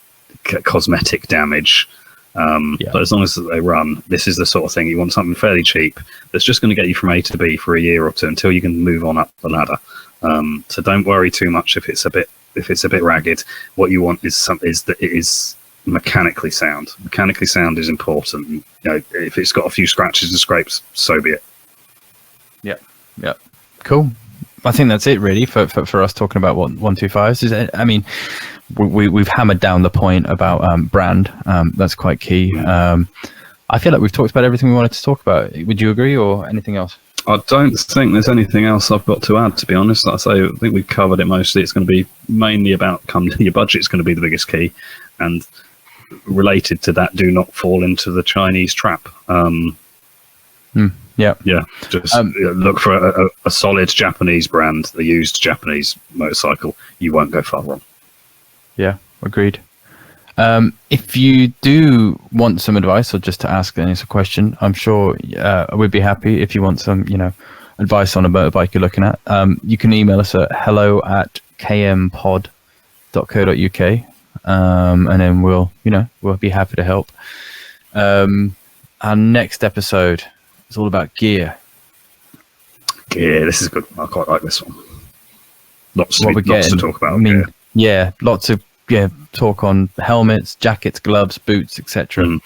cosmetic damage. But as long as they run, this is the sort of thing you want, something fairly cheap that's just going to get you from A to B for a year or two until you can move on up the ladder. So don't worry too much if it's a bit ragged. What you want is that it is mechanically sound. Mechanically sound is important. If it's got a few scratches and scrapes, so be it. Yeah. Cool. I think that's it really for us talking about 125s. I mean, we've hammered down the point about brand. That's quite key. I feel like we've talked about everything we wanted to talk about. Would you agree, or anything else? I don't think there's anything else I've got to add, to be honest. Like I say, I think we've covered it mostly. It's going to be mainly about your budget's going to be the biggest key, and related to that, do not fall into the Chinese trap. Just look for a solid Japanese brand, a used Japanese motorcycle. You won't go far wrong. Yeah, agreed. If you do want some advice or just to ask any question, I'm sure we'd be happy. If you want some, advice on a motorbike you're looking at, you can email us at hello@kmpod.co.uk, and then we'll be happy to help. Our next episode is all about gear. This is good. I quite like this one. Lots to talk about. Lots of talk on helmets, jackets, gloves, boots, etc.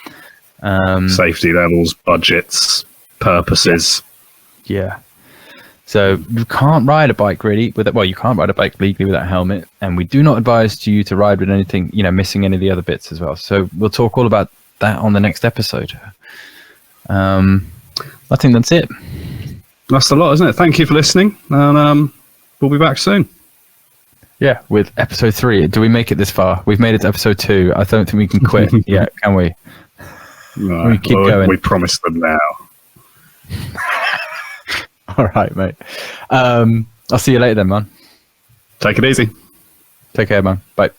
Safety levels, budgets, purposes. So you can't ride a bike really you can't ride a bike legally without a helmet, and we do not advise you to ride with anything missing any of the other bits as well. So we'll talk all about that on the next episode. I think that's it. That's a lot, isn't it? Thank you for listening, and we'll be back soon. Yeah, with episode 3. Do we make it this far? We've made it to episode 2. I don't think we can quit yet, can we? No, we keep going. We promise them now. All right, mate. I'll see you later then, man. Take it easy. Take care, man. Bye.